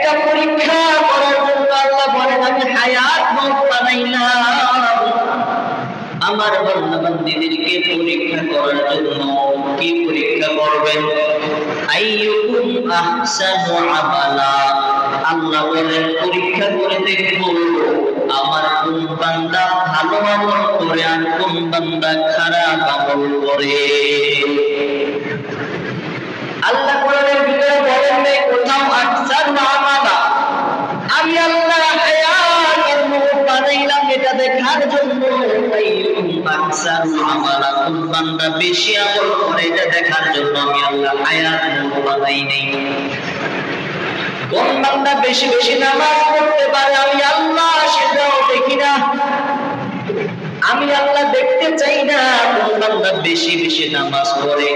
একটা পরীক্ষা করার জন্য আল্লাহ বলেন আমি হায়াত মওত বানাইলাম আমার বান্দা বান্দীদেরকে পরীক্ষা করার জন্য। কি পরীক্ষা করবেন? আইয়ুকুম আহসানু আমালা, আল্লাহ বলেন পরীক্ষা করে দেখব আমার কোন বান্দা ভালো আমল করে আর কোন বান্দা খারাপ আমল করে। আল্লাহ কোরআনের ভিতরে বলেন নাই কোথাও আহসানু আমালা, আমি আল্লাহ হায়াত আর মওত বানাইলাম এটা দেখার জন্য। আহসানু আমালা, কোন বান্দা বেশি আমল করে এটা দেখার জন্য আমি আল্লাহ হায়াত মওত বানাই নাই। কোন বান্দা বেশি বেশি নামাজ পড়তে পারে আমি আল্লাহ সেটাও দেখি না। আমি আল্লাহ দেখতে চাই না কোন বান্দা বেশি বেশি নামাজ পড়ে।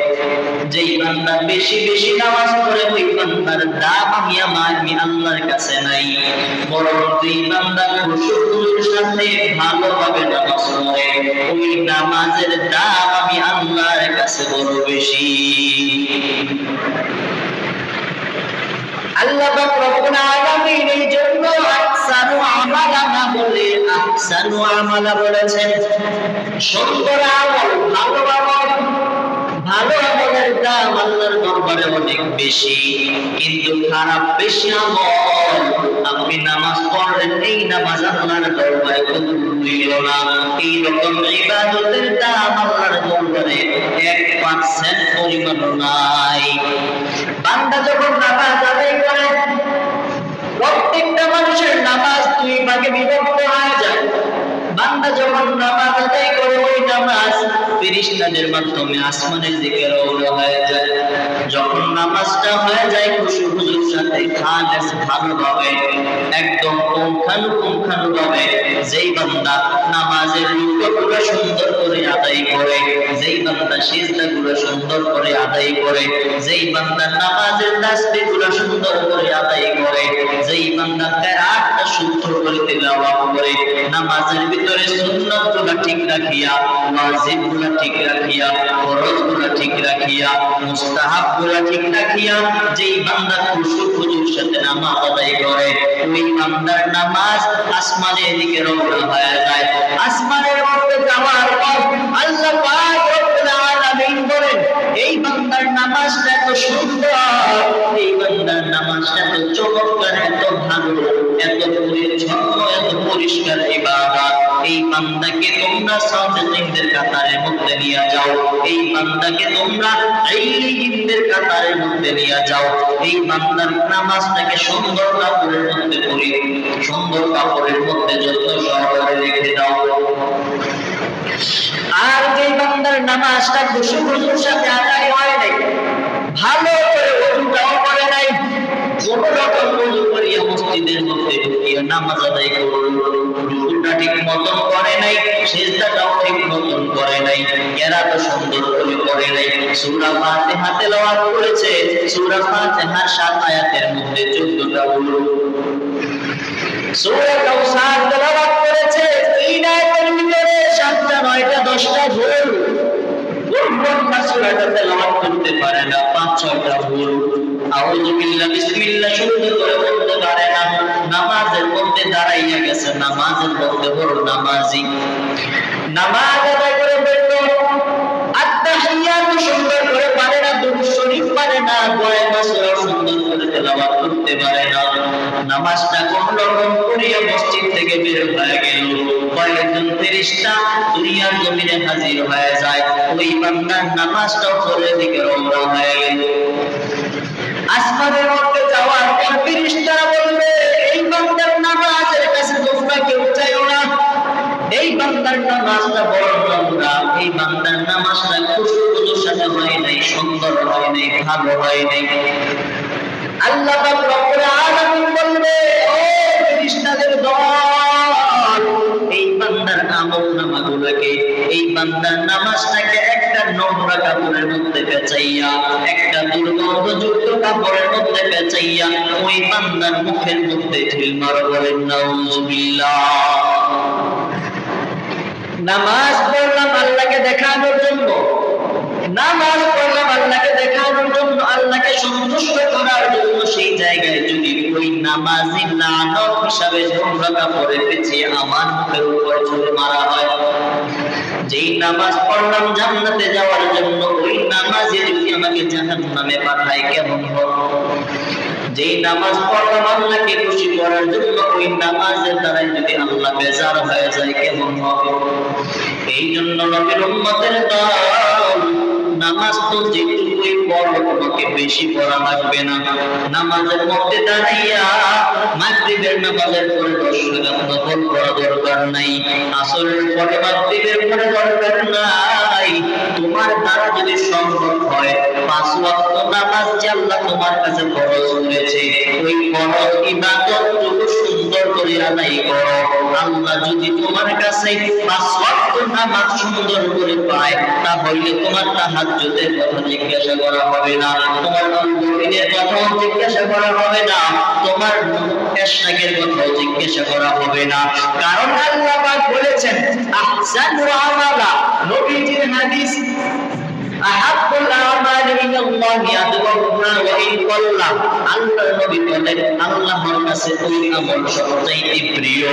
যেই বান্দা বেশি বেশি নামাজ পড়ে ওই বান্দার দাম আমি আল্লাহর কাছে নাই। বরং যেই বান্দা খুশুর সাথে ভালোভাবে নামাজ পড়ে ওই নামাজের দাম আমি আল্লাহর কাছে বড় বেশি। আল্লাহ পাক রব্বুল আলামিন এই জন্য আহসানু আমালা না বলে আহসানু আমালা বলেছেন। সুন্দর আমল, ভালো আমল, ভালো আমলের দাম আল্লাহর দরবারে অনেক বেশি। কিন্তু খারাপ বেশি আমল, আপনি নামাজ পড়লেন এই নামাজ আল্লাহর দরবারে কবুল হইল না, এই রকম ইবাদতের দাম আল্লাহর দরবারে 1% পরিমাণ নাই। বান্দা যখন নামাজ আদায় করে প্রত্যেকটা মানুষের নামাজ 2 ভাগে বিভক্ত হয়ে যায়। বান্দা যখন নামাজ আদায় করে ওই নামাজ ফেরেশতাদের মাধ্যমে আসমানের দিকে রওনা হয়ে যায়। যখন নামাজটা হয়ে যায় খুশুর সাথে খালেস ভালোভাবে একদম পুঙ্খানুপুঙ্খানুভাবে যেই বান্দা নামাজের রুকুগুলো সুন্দর করে আদায় করে, যেই বান্দা সিজদাগুলো সুন্দর করে আদায় করে, যেই বান্দা নামাজের তাসবিহগুলো সুন্দর করে আদায় করে, যেই বান্দা কিরাআতটা শুদ্ধ করে তিলাওয়াত করে, নামাজের ভিতরে সুন্নাতগুলো ঠিক রাখিয়া, ওয়াজিবগুলো ঠিক রাখিয়া, ফরজগুলো ঠিক রাখিয়া, মুস্তাহাবগুলো ঠিক রাখিয়া যেই বান্দা খুশুর সাথে নামাজ আদায় করে ওই বান্দার নামাজ আসমানের দিকে রওনা হয়ে যায়। আসমানের মধ্যে যাওয়ার পর আল্লাহ পাক রব্বুল আলামিন বলেন এই বান্দার নামাজটা এত সুন্দর, এই বান্দার নামাজটা এত চমৎকার, এত ভালো, এত পরিচ্ছন্ন, এত পরিষ্কার ইবাদত, এই বান্দাকে তোমরা সাদিকীনদের কাতারের মধ্যে নিয়ে যাও, এই বান্দাকে তোমরা ইলিয়িনদের কাতারের মধ্যে নিয়ে যাও। এই বান্দার নামাজটাকে সুন্দর কাপড়ের মধ্যে পরি, সুন্দর কাপড়ের মধ্যে যত্ন সহকারে রেখে দাও। আর যে বান্দার নামাজটা খুশুর সাথে আদায় হয় নাই, ভালো করে ওযুটাও করে নাই, কোন রকম ওযু করিয়া মসজিদের মধ্যে ঢুকিয়া নামাজ আদায় করল, রুকুটা ঠিক মতন করে নাই, সিজদাটাও ঠিক মতন করে নাই, কিরাআত সুন্দর করে নাই, সূরা ফাতিহা তেলাওয়াত করেছে, সূরা ফাতিহার 7 আয়াতের মধ্যে 14টা ভুল, সূরা কাউসার তেলাওয়াত করেছে 3 আয়াতের ভিতরে 7টা 9টা 10টা ভুল, কোনটা সূরাটা তেলাওয়াত করতে পারে না 5-6টা ভুল, আউযু বিল্লাহ বিসমিল্লাহ সুন্দর করে বলতে পারে না, নামাজের মধ্যে দাঁড়াইয়া গেছে, নামাজের মধ্যে বড় নামাজি, নামাজ আদায় করে বেরো, আত্তাহিয়াত সুন্দর করে পারে না, দুরূদ শরীফ পারে না, দোয়া সূরা সুন্দর করে তেলাওয়াত করতে পারে না, নামাজটা কোন রকম করিয়া মসজিদ থেকে বের হয়ে গেল, কয়েকজন ফেরেশতা দুনিয়ার জমিনে হাজির হয়ে যায়, ওই বান্দার নামাজটা উপরের দিকে রওনা হয়ে গেল। আসমানের মধ্যে যাওয়ার পর ফেরেশতারা বলবে এই বান্দার নামাজের কাছে তোমরা কেউ চাইও না, এই বান্দার নামাজটা বড় নোংরা, এই বান্দার নামাজটা খুশুর সাথে হয় নাই, সুন্দর হয় নাই, ভালো হয় নাই। আল্লাহ পাক রব্বুল আলামিন বলবে ও ফেরেশতাদের দল, এই বান্দার আমলনামাগুলোকে, এই বান্দার নামাজটাকে একটা নোংরা কাপড়ের মধ্যে পেঁচাইয়া, একটা দুর্গন্ধযুক্ত কাপড়ের মধ্যে পেঁচাইয়া ওই বান্দার মুখের মধ্যে ঢিল মারো, বলেন নাউযুবিল্লাহ। নামাজ পড়লাম আল্লাহকে দেখানোর জন্য, নামাজ পড়লাম আল্লাহকে দেখানোর জন্য, আল্লাহকে সন্তুষ্ট করার জন্য, সেই জায়গায় যদি ওই নামাজি লানত হিসাবে 2 রাকাত পরে পেঁচিয়ে আমার মুখের উপর ছুঁড়ে মারা হয়। যেই নামাজ পড়লাম জান্নাতে যাওয়ার জন্য, ওই নামাজে যদি আমাকে জাহান্নামে পাঠায় কেমন হবে? যেই নামাজ পড়লাম আল্লাহকে খুশি করার জন্য, ওই নামাজের দ্বারাই যদি আল্লাহ বেজার হয়ে যায় কেমন হবে? এই জন্য নবীর উম্মতের দল, নামাজ তো যেটুকুই পড়ো তোমাকে বেশি পড়া লাগবে না। নামাজের মধ্যে দাঁড়াইয়া মাগরিবের নামাজের পরে 10 রাকাত নফল পড়া দরকার নাই, আসরের পরে মাগরিবের পরে দরকার নাই। তোমার দ্বারা যদি সম্ভব হয় 5 ওয়াক্ত নামাজ যে আল্লাহ তোমার কাছে ফরজ করেছে, ওই ফরজ ইবাদতটুকু সুন্দর করে আদায় করো। আল্লাহ যদি তোমার কাছে 5 ওয়াক্ত নামাজ সুন্দর করে পায়, তাহলে তোমার তাহাজ্জুদের কথা জিজ্ঞাসা করা হবে না, তোমার দিনের কথাও জিজ্ঞাসা করা হবে না, তোমার ইশরাকের কথাও জিজ্ঞাসা করা হবে না। কারণ আল্লাহ পাক বলেছেন আহসানু আমালা, নবীজির হাদিস, আহাব্বুল আমালি ইলাল্লাহি আদওয়ামুহা ওয়া ইন কাল্লা। আল্লাহর নবী বলেন আল্লাহর কাছে ওই আমল সবচাইতে প্রিয়,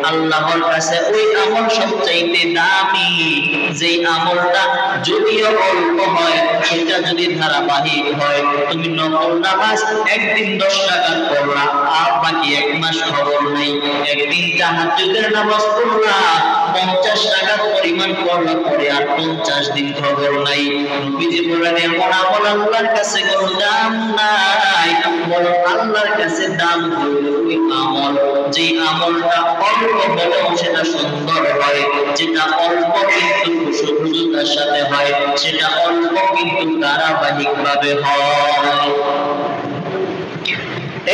আল্লাহর কাছে ওই আমল সবচাইতে দামি, যেই আমলটা যদিও অল্প হয়, সেটা যদি ধারাবাহিক হয়। তুমি নফল নামাজ একদিন 10 রাকাত পড়লা, আর বাকি 1 মাস খবর নাই। একদিন তাহাজ্জুদের নামাজ পড়লা, 50 রাকাত পরিমাণ পড়লা, পরে আর 50 দিন খবর নাই। নবীজি বলেন এমন আমল আল্লাহর কাছে কোনো দাম নাই, বরং আল্লাহর কাছে দাম হলো ওই আমল, যে আমলটা অল্প হলেও সেটা সুন্দর হয়, যেটা অল্প কিন্তু সুন্দরতার সাথে হয়, সেটা অল্প কিন্তু ধারাবাহিক ভাবে হয়।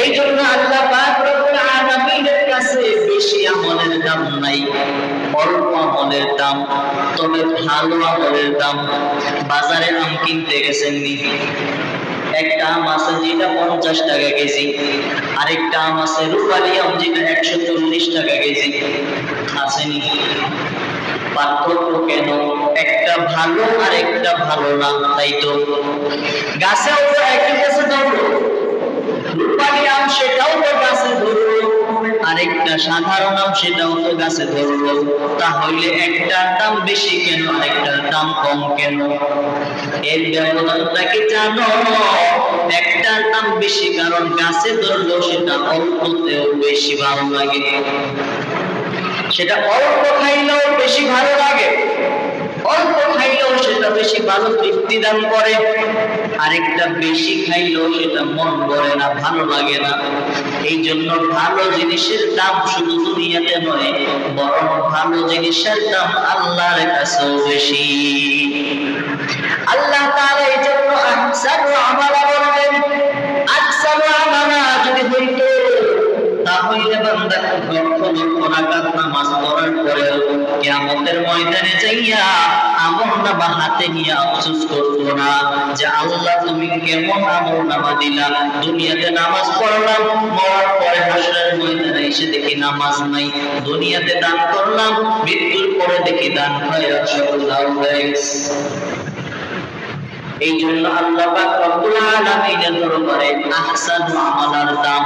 এই জন্য আল্লাহ পাক রব্বুল আলামিনের কাছে বেশি আমলের দাম নাই, অল্প আমলের দাম, তবে ভালো আমলের দাম। বাজারে আম কিনতে গেছেন নি, একটা আম আছে যেটা 50 টাকা কেজি, আরেকটা আম আছে রূপালী আম যেটা 140 টাকা কেজি, আসেনি? পার্থক্য কেন? একটা ভালো আর একটা ভালো না, তাই তো? গাছেও তো একই গাছে ধরলো, রূপালী আম সেটাও তো গাছে ধরলো, আরেকটা সাধারণ আম সেটাও তো গাছে ধরলো, তাহলে একটার দাম বেশি কেন, আরেকটার দাম কম কেন? এর ব্যবধানটা কি জানো? একটার দাম বেশি কারণ গাছে ধরলো সেটা অল্পতেও বেশি ভালো লাগে, সেটা অল্প খাইলেও বেশি ভালো লাগে, অল্প খাইলেও সেটা বেশি ভালো তৃপ্তি দান করে, আরেকটা বেশি খাইলেও সেটা মন ভরে না, ভালো লাগে না। এই জন্য ভালো জিনিসের দাম শুধু দুনিয়াতে নয়, বরং ভালো জিনিসের দাম আল্লাহর কাছেও বেশি। আল্লাহ তাআলা এই জন্য আহসানু আমালা বললেন। আহসানু আমালা যদি হইতো, তাহলে বান্দা লক্ষ লক্ষ রাকাত নামাজ পড়ার পরেও কিয়ামতের ময়দানে যাইয়া আমলনামা হাতে নিয়ে আফসোস করতো না যে আল্লাহ তুমি কেমন আমলনামা দিলা। দুনিয়াতে নামাজ পড়লাম, মরার পরে হাসরের ময়দানে এসে দেখি নামাজ নাই। দুনিয়াতে দান করলাম, মৃত্যুর পরে দেখি দান খয়রাত সব দাও হয়ে গেছে। এই জন্য আল্লাহ পাক রব্বুল আলামিনের দরবারে আহসানু আমালার দাম।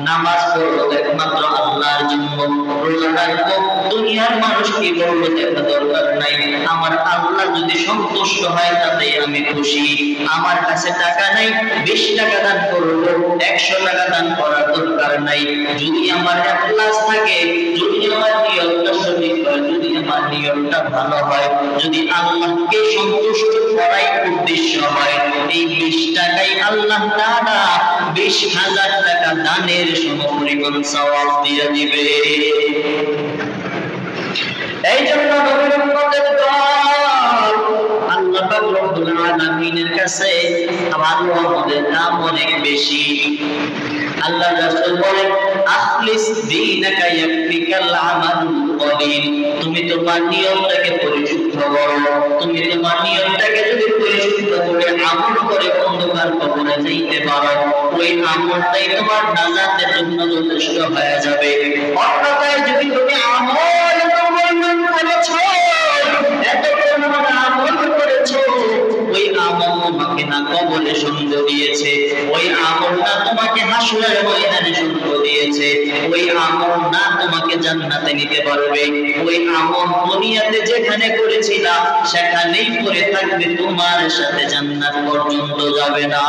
নামাজ পড়লো একমাত্র আল্লাহর জন্য, রোজা রাখবো দুনিয়ার মানুষ কি বলবো দেখা দরকার নাই, আমার আল্লাহ যদি সন্তুষ্ট হয় তাতে আমি খুশি। আমার কাছে টাকা নাই, 20 টাকা দান করবো, 100 টাকা দান করার দরকার নাই। যদি আমার ইখলাস থাকে, যদি আমার নিয়তটা সঠিক হয়, যদি আমার নিয়তটা ভালো হয়, যদি আল্লাহকে সন্তুষ্ট করাই উদ্দেশ্য হয়, এই 20 টাকাই আল্লাহ তাআলা 20,000 টাকা দানের সমপরিমাণ সওয়াব দিয়ে দিবে। এই জন্য নবীর উম্মতের দল, আল্লাহ পাক রব্বুল আলামিনের কাছে ভালো আমলের দাম অনেক বেশি। আল্লাহ রাসূল বলেন আখলিস দীনাকা ইয়াকফিকাল আমালুল কলিল। তুমি তোমার নিয়তটাকে পরিশুদ্ধ করো, তুমি তোমার নিয়তটাকে যদি পরিশুদ্ধ করে আমল করে অন্ধকার কবরে যাইতে পারো, ওই আমলটাই তোমার নাজাতের জন্য যথেষ্ট হয়ে যাবে। অন্যথায় যদি তুমি আমল করেছো, এত পরিমাণ আমল করেছো, ওই আমল তোমাকে না কবরে সঙ্গ দিয়েছে, ওই আমলটা তোমাকে হাসরের ময়দানে যেখানে শুল্ক দিয়েছে, ওই আমল না তোমাকে জান্নাতে নিতে পারবে। ওই আমল দুনিয়াতে যেখানে করেছিলা সেখানেই পড়ে থাকবে, তোমার সাথে জান্নাত পর্যন্ত যাবে না।